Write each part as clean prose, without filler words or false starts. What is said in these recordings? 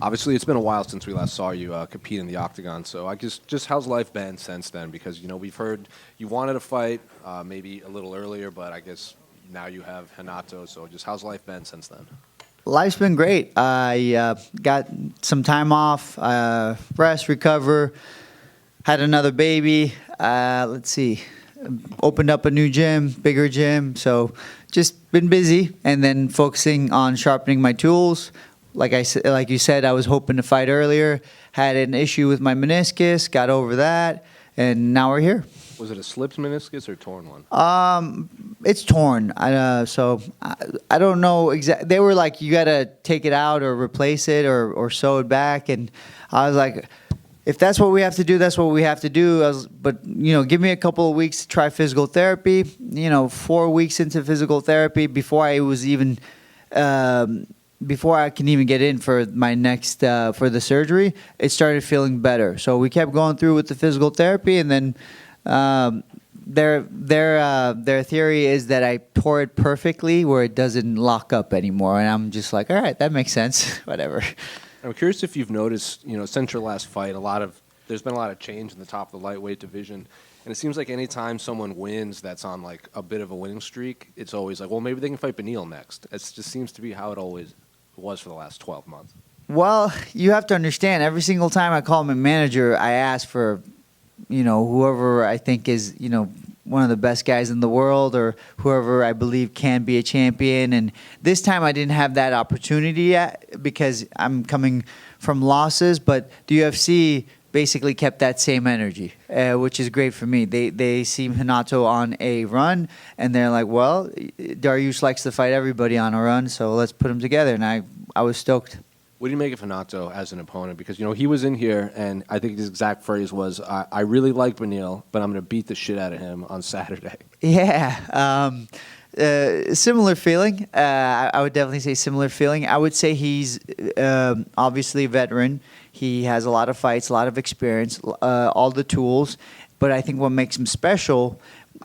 Obviously, it's been a while since we last saw you compete in the octagon. So I guess just how's life been since then? Because we've heard you wanted to fight maybe a little earlier, but I guess now you have Renato. So just how's life been since then? Life's been great. I got some time off, rest, recover. Had another baby. Let's see, opened up a new gym, bigger gym. So just been busy, and then focusing on sharpening my tools. Like you said, I was hoping to fight earlier. Had an issue with my meniscus, got over that, and now we're here. Was it a slipped meniscus or torn one? It's torn. I don't know exactly. They were like, you got to take it out or replace it or sew it back. And I was like, if that's what we have to do, that's what we have to do. But give me a couple of weeks to try physical therapy. 4 weeks into physical therapy before I was even, before I can even get in for my next, for the surgery, it started feeling better. So we kept going through with the physical therapy, and then their theory is that I tore it perfectly where it doesn't lock up anymore, and I'm just like, all right, that makes sense. Whatever. I'm curious if you've noticed, since your last fight, there's been a lot of change in the top of the lightweight division, and it seems like any time someone wins that's on like a bit of a winning streak, it's always like, well, maybe they can fight Beneil next. It just seems to be how it always was for the last 12 months. Well, you have to understand, every single time I call my manager, I ask for whoever I think is, one of the best guys in the world, or whoever I believe can be a champion. And this time I didn't have that opportunity yet because I'm coming from losses, but the UFC basically kept that same energy, which is great for me. They see Renato on a run, and they're like, well, Dariush likes to fight everybody on a run, so let's put them together. And I was stoked. What do you make of Renato as an opponent? Because, he was in here, and I think his exact phrase was, I really like Beneil, but I'm going to beat the shit out of him on Saturday. Yeah. Similar feeling. I would definitely say similar feeling. I would say he's obviously a veteran. He has a lot of fights, a lot of experience, all the tools. But I think what makes him special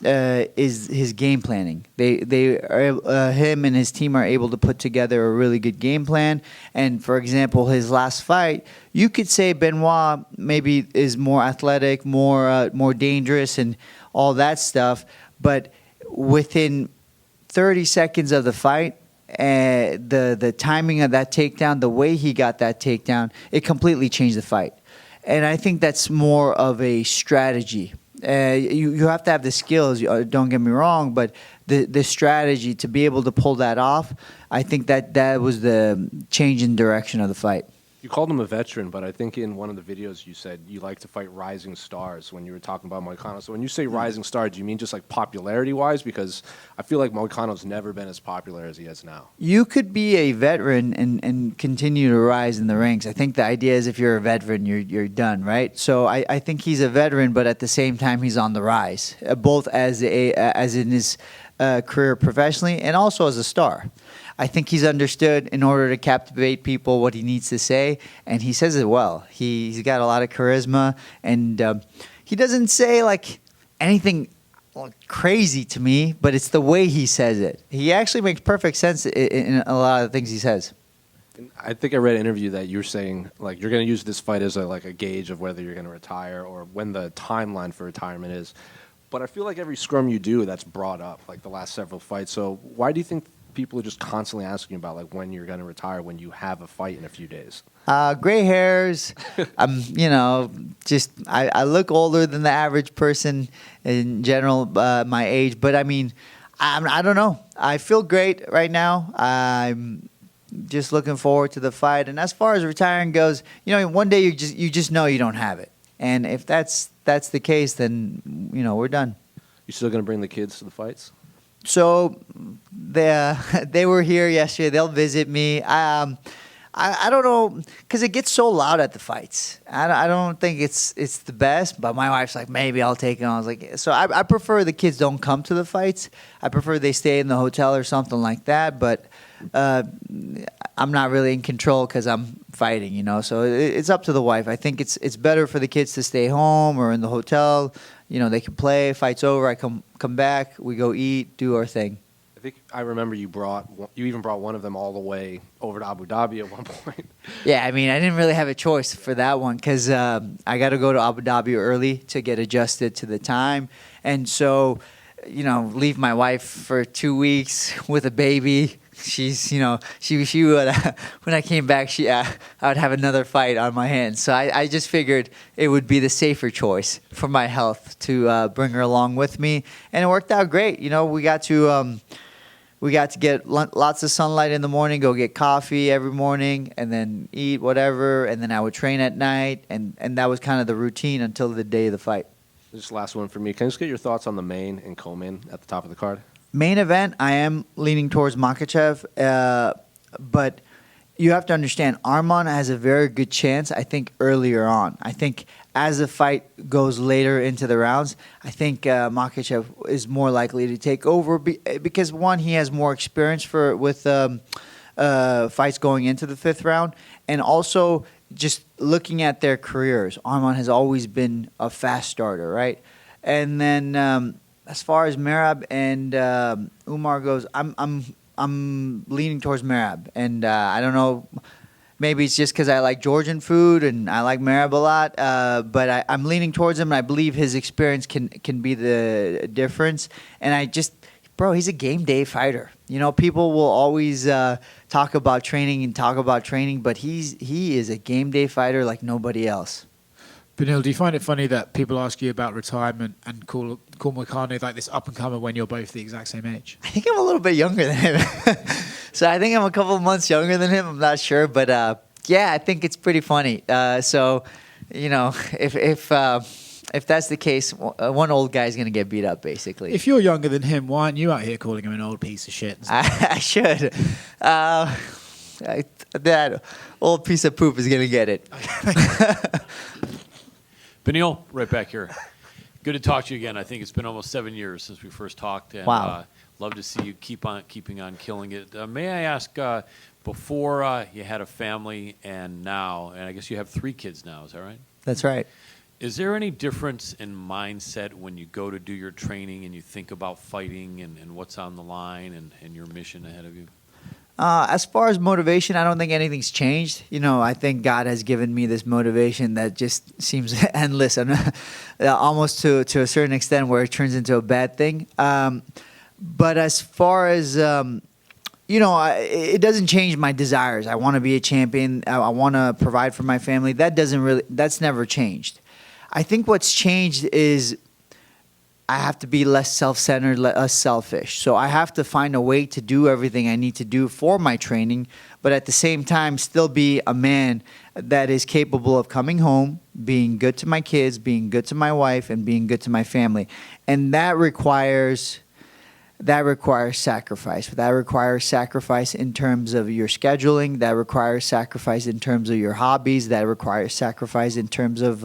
is his game planning. Him and his team are able to put together a really good game plan. And for example, his last fight, you could say Benoit maybe is more athletic, more dangerous, and all that stuff. But within 30 seconds of the fight, the timing of that takedown, the way he got that takedown, it completely changed the fight. And I think that's more of a strategy. You have to have the skills, don't get me wrong, but the strategy to be able to pull that off, I think that was the change in direction of the fight. You called him a veteran, but I think in one of the videos you said you like to fight rising stars when you were talking about Moicano. So when you say rising star, do you mean just like popularity-wise? Because I feel like Moicano's never been as popular as he is now. You could be a veteran and continue to rise in the ranks. I think the idea is if you're a veteran, you're done, right? So I think he's a veteran, but at the same time, he's on the rise, both as in his career professionally and also as a star. I think he's understood in order to captivate people what he needs to say, and he says it well. He's got a lot of charisma, and he doesn't say like anything crazy to me, but it's the way he says it. He actually makes perfect sense in a lot of the things he says. I think I read an interview that you're saying like you're going to use this fight as a gauge of whether you're going to retire or when the timeline for retirement is. But I feel like every scrum you do, that's brought up, like the last several fights. So why do you think people are just constantly asking about like when you're going to retire when you have a fight in a few days? Gray hairs. I look older than the average person in general, my age. But I mean, I don't know. I feel great right now. I'm just looking forward to the fight. And as far as retiring goes, one day you just know you don't have it. And if that's the case, then we're done. You still going to bring the kids to the fights? So they were here yesterday. They'll visit me. I don't know, because it gets so loud at the fights. I don't think it's the best, but my wife's like, maybe I'll take it. And I was like, so I prefer the kids don't come to the fights. I prefer they stay in the hotel or something like that, but I'm not really in control because I'm fighting, so it's up to the wife. I think it's better for the kids to stay home or in the hotel. They can play, fight's over, I come back, we go eat, do our thing. I think I remember you even brought one of them all the way over to Abu Dhabi at one point. Yeah, I mean, I didn't really have a choice for that one because I got to go to Abu Dhabi early to get adjusted to the time. And so, leave my wife for 2 weeks with a baby. She's, she would, when I came back, I would have another fight on my hands. So I just figured it would be the safer choice for my health to bring her along with me. And it worked out great. We got to get lots of sunlight in the morning, go get coffee every morning, and then eat whatever, and then I would train at night, and that was kind of the routine until the day of the fight. Just last one for me. Can I just get your thoughts on the main and co-main at the top of the card? Main event, I am leaning towards Makhachev, but you have to understand, Arman has a very good chance, I think, earlier on. I think as the fight goes later into the rounds, I think Makhachev is more likely to take over because, one, he has more experience with fights going into the fifth round, and also just looking at their careers, Arman has always been a fast starter, right? And then as far as Merab and Umar goes, I'm leaning towards Merab, and I don't know. Maybe it's just because I like Georgian food and I like Merab a lot, but I'm leaning towards him, and I believe his experience can be the difference. And he's a game day fighter. People will always talk about training, but he is a game day fighter like nobody else. Beneil, do you find it funny that people ask you about retirement and call Moicano like this up-and-comer when you're both the exact same age? I think I'm a little bit younger than him. So I think I'm a couple of months younger than him. I'm not sure. But, I think it's pretty funny. If that's the case, one old guy's going to get beat up, basically. If you're younger than him, why aren't you out here calling him an old piece of shit? I should. That old piece of poop is going to get it. Beneil, right back here. Good to talk to you again. I think it's been almost 7 years since we first talked. And, wow. Love to see you keeping on killing it. May I ask, before you had a family and now, and I guess you have 3 kids now, is that right? That's right. Is there any difference in mindset when you go to do your training and you think about fighting and what's on the line and your mission ahead of you? As far as motivation, I don't think anything's changed. I think God has given me this motivation that just seems endless and almost to a certain extent where it turns into a bad thing. But as far as, it doesn't change my desires. I want to be a champion. I want to provide for my family. That's never changed. I think what's changed is I have to be less self-centered, less selfish. So I have to find a way to do everything I need to do for my training, but at the same time still be a man that is capable of coming home, being good to my kids, being good to my wife, and being good to my family. And that requires sacrifice. That requires sacrifice in terms of your scheduling. That requires sacrifice in terms of your hobbies. That requires sacrifice in terms of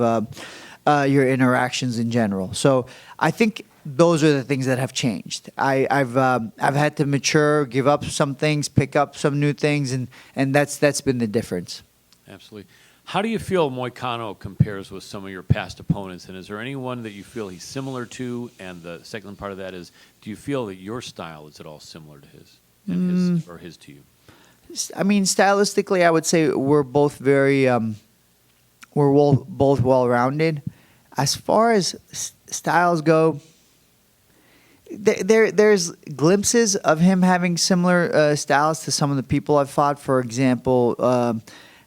your interactions in general. So I think those are the things that have changed. I've had to mature, give up some things, pick up some new things, and that's been the difference. Absolutely. How do you feel Moicano compares with some of your past opponents, and is there anyone that you feel he's similar to? And the second part of that is, do you feel that your style is at all similar to his, and his to you? I mean, stylistically, I would say we're both very both well-rounded. As far as styles go, there's glimpses of him having similar styles to some of the people I've fought. For example,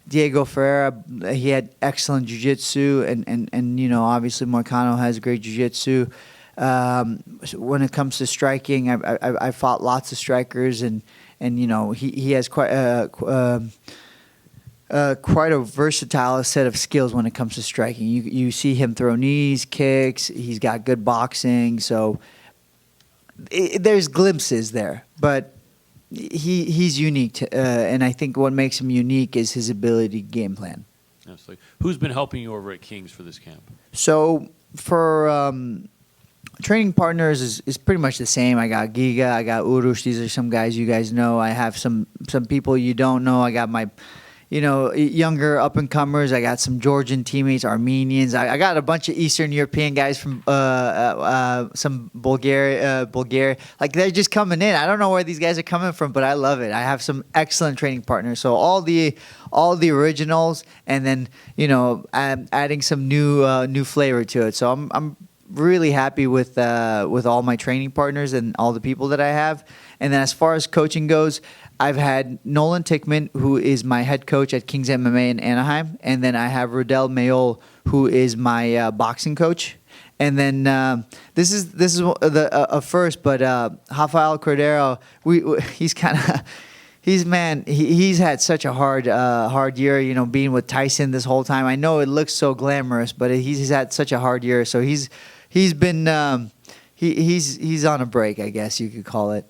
Diego Ferreira, he had excellent jiu-jitsu, and obviously Moicano has great jiu-jitsu. When it comes to striking, I fought lots of strikers, and he has quite a versatile set of skills when it comes to striking. You see him throw knees, kicks. He's got good boxing. So there's glimpses there, but he's unique. And I think what makes him unique is his ability to game plan. Absolutely. Who's been helping you over at King's for this camp? So for training partners is pretty much the same. I got Giga, I got Urush. These are some guys you guys know. I have some people you don't know. I got my younger up and comers. I got some Georgian teammates, Armenians. I got a bunch of Eastern European guys from some Bulgaria. Like they're just coming in. I don't know where these guys are coming from, but I love it. I have some excellent training partners. So all the originals, and then I'm adding some new flavor to it. So I'm really happy with all my training partners and all the people that I have. And then as far as coaching goes, I've had Nolan Tickman, who is my head coach at Kings MMA in Anaheim, and then I have Rodel Mayol, who is my boxing coach. And then this is a first, but Rafael Cordero, he's kind of. He's had such a hard year, being with Tyson this whole time. I know it looks so glamorous, but he's had such a hard year. So he's been he's on a break, I guess you could call it.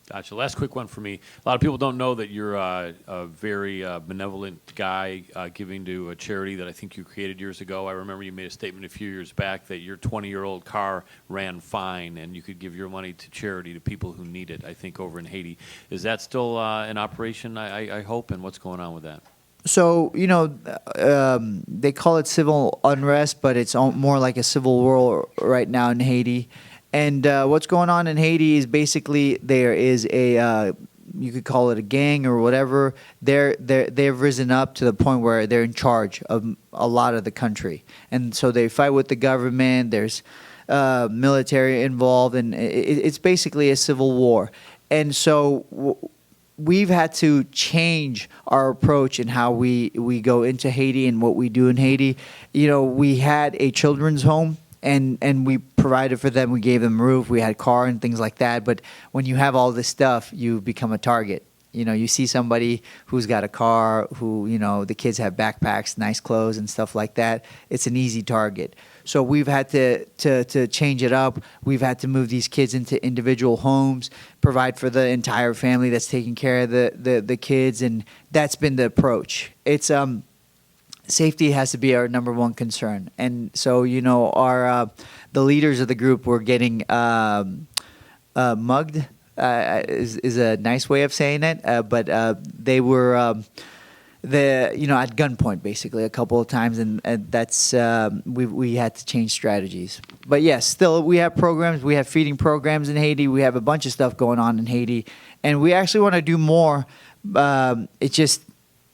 Gotcha. Last quick one for me. A lot of people don't know that you're a very benevolent guy, giving to a charity that I think you created years ago. I remember you made a statement a few years back that your 20-year-old car ran fine and you could give your money to charity to people who need it, I think, over in Haiti. Is that still in operation, I hope, and what's going on with that? So, they call it civil unrest, but it's more like a civil war right now in Haiti. And what's going on in Haiti is basically there is you could call it a gang or whatever. They've risen up to the point where they're in charge of a lot of the country. And so they fight with the government. There's military involved, and it's basically a civil war. And so we've had to change our approach in how we go into Haiti and what we do in Haiti. We had a children's home. And we provided for them. We gave them a roof. We had a car and things like that. But when you have all this stuff, you become a target. You see somebody who's got a car, who, the kids have backpacks, nice clothes and stuff like that. It's an easy target. So we've had to change it up. We've had to move these kids into individual homes, provide for the entire family that's taking care of the kids. And that's been the approach. It's safety has to be our number one concern. And so, our the leaders of the group were getting mugged, is a nice way of saying it. But they were at gunpoint basically a couple of times, and that's we had to change strategies. But yes, still we have programs. We have feeding programs in Haiti. We have a bunch of stuff going on in Haiti, and we actually want to do more. It's just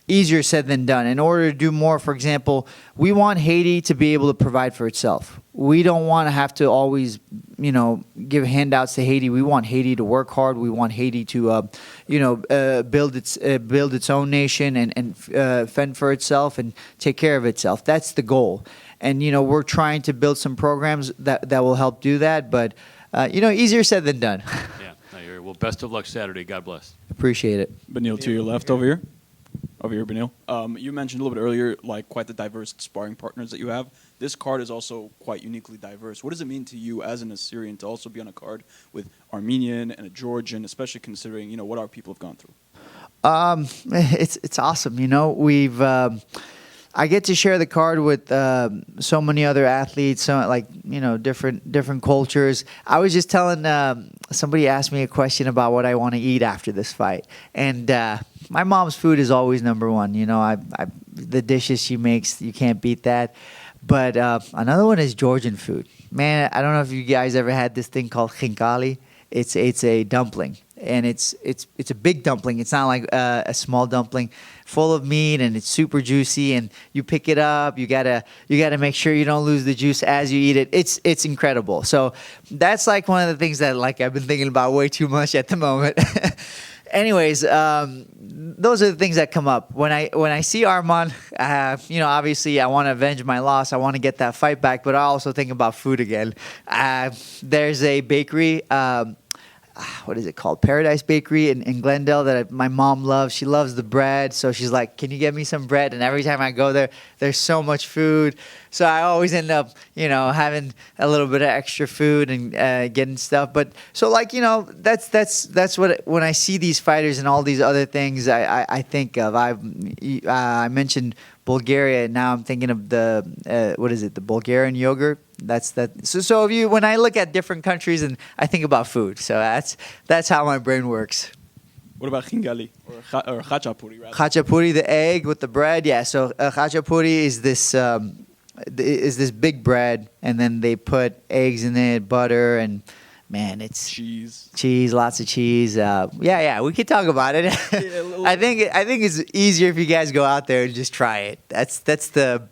easier said than done. In order to do more, for example, we want Haiti to be able to provide for itself. We don't want to have to always, give handouts to Haiti. We want Haiti to work hard. We want Haiti to, build its own nation and fend for itself and take care of itself. That's the goal. And we're trying to build some programs that will help do that. But easier said than done. Yeah. Well, best of luck Saturday. God bless. Appreciate it. Beneil, to your left over here. Over here, Beneil. You mentioned a little bit earlier, quite the diverse sparring partners that you have. This card is also quite uniquely diverse. What does it mean to you as an Assyrian to also be on a card with Armenian and a Georgian, especially considering, what our people have gone through? It's awesome. We've I get to share the card with so many other athletes, different cultures. I was just telling somebody asked me a question about what I want to eat after this fight, and my mom's food is always number one. The dishes she makes, you can't beat that. But another one is Georgian food. Man, I don't know if you guys ever had this thing called khinkali. It's a dumpling, and it's a big dumpling. It's not like a small dumpling, full of meat, and it's super juicy. And you pick it up. You gotta make sure you don't lose the juice as you eat it. It's incredible. So that's like one of the things that I've been thinking about way too much at the moment. Anyways, those are the things that come up when I see Arman. Obviously, I want to avenge my loss. I want to get that fight back, but I also think about food again. There's a bakery. What is it called? Paradise Bakery in Glendale that my mom loves. She loves the bread, so she's like, "Can you get me some bread?" And every time I go there, there's so much food. So I always end up, having a little bit of extra food and getting stuff. But so that's what when I see these fighters and all these other things, I think of. I mentioned Bulgaria. Now I'm thinking of the the Bulgarian yogurt. That's that. So when I look at different countries and I think about food, so that's how my brain works. What about khingali or khachapuri? Rather? Khachapuri, the egg with the bread. Yeah. So khachapuri is this big bread, and then they put eggs in it, butter, and man, it's cheese, lots of cheese. Yeah, we could talk about it. I think it's easier if you guys go out there and just try it. That's the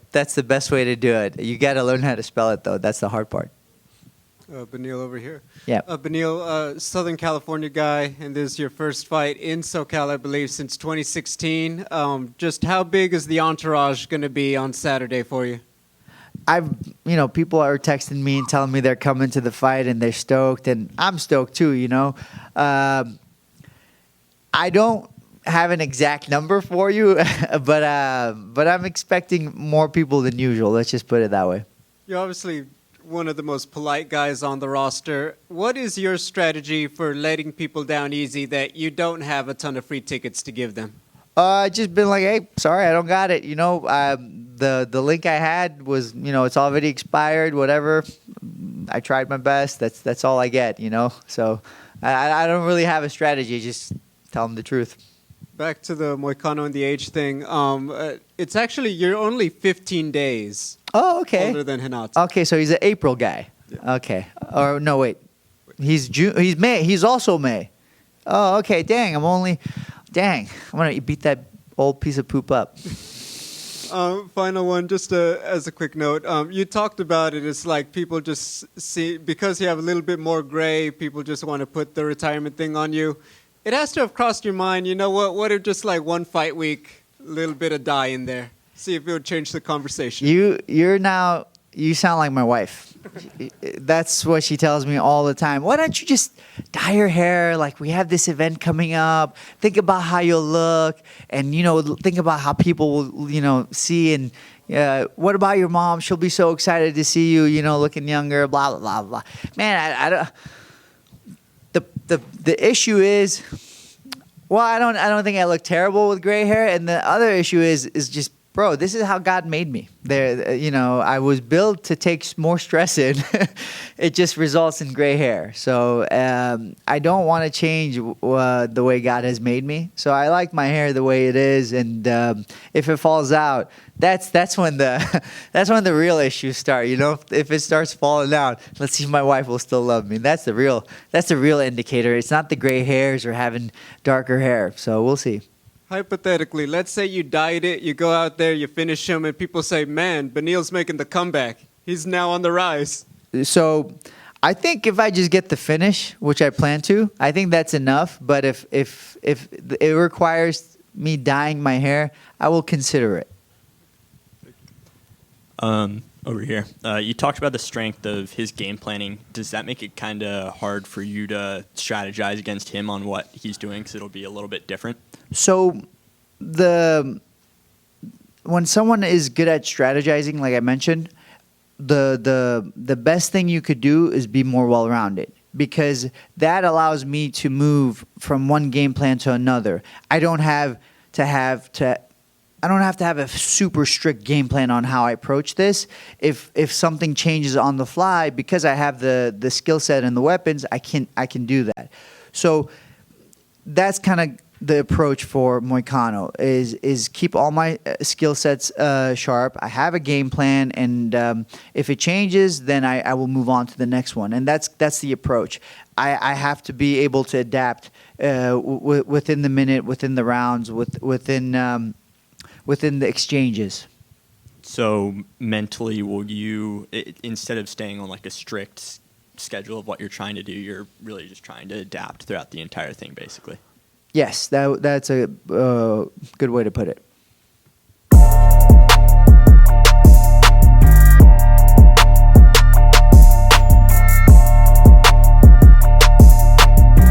best way to do it. You got to learn how to spell it though. That's the hard part. Beneil over here. Yeah. Beneil, Southern California guy, and this is your first fight in SoCal, I believe, since 2016. Just how big is the entourage going to be on Saturday for you? People are texting me and telling me they're coming to the fight and they're stoked, and I'm stoked too. I don't have an exact number for you, but I'm expecting more people than usual. Let's just put it that way. You're obviously one of the most polite guys on the roster. What is your strategy for letting people down easy that you don't have a ton of free tickets to give them? Just been like, hey, sorry, I don't got it. The link I had was, it's already expired. Whatever. I tried my best. That's all I get. So I don't really have a strategy. Just tell them the truth. Back to the Moicano and the age thing. It's actually you're only 15 days. Oh, okay. Older than Renato. Okay, so he's an April guy. Yeah. Okay. Or no, wait. He's June. He's May. He's also May. Oh, okay. Dang, I'm gonna beat that old piece of poop up. Final one, just as a quick note. You talked about it. It's like people just see, because you have a little bit more gray, people just want to put the retirement thing on you. It has to have crossed your mind, what if just like one fight week, a little bit of dye in there? See if it would change the conversation. You sound like my wife. That's what she tells me all the time. Why don't you just dye your hair? Like, we have this event coming up. Think about how you'll look, and think about how people will see. And what about your mom? She'll be so excited to see you, looking younger. Blah blah blah blah. Man, I don't. The issue is, well, I don't think I look terrible with gray hair. And the other issue is just, bro, this is how God made me. I was built to take more stress in. It just results in gray hair. So I don't want to change the way God has made me. So I like my hair the way it is. And if it falls out, that's when the real issues start. If it starts falling out, let's see if my wife will still love me. That's the real indicator. It's not the gray hairs or having darker hair. So we'll see. Hypothetically, let's say you dyed it, you go out there, you finish him, and people say, man, Beneil's making the comeback. He's now on the rise. So I think if I just get the finish, which I plan to, I think that's enough. But if it requires me dyeing my hair, I will consider it. Over here, you talked about the strength of his game planning. Does that make it kind of hard for you to strategize against him on what he's doing, because it'll be a little bit different? So when someone is good at strategizing, like I mentioned, the best thing you could do is be more well-rounded, because that allows me to move from one game plan to another. I don't have to have a super strict game plan on how I approach this. If something changes on the fly, because I have the skill set and the weapons, I can do that. So that's kind of the approach for Moicano is keep all my skill sets sharp. I have a game plan, and if it changes, then I will move on to the next one. And that's the approach. I have to be able to adapt within the minute, within the rounds, within the exchanges. So mentally, will you, instead of staying on like a strict schedule of what you're trying to do, you're really just trying to adapt throughout the entire thing, basically? Yes, that's a good way to put it.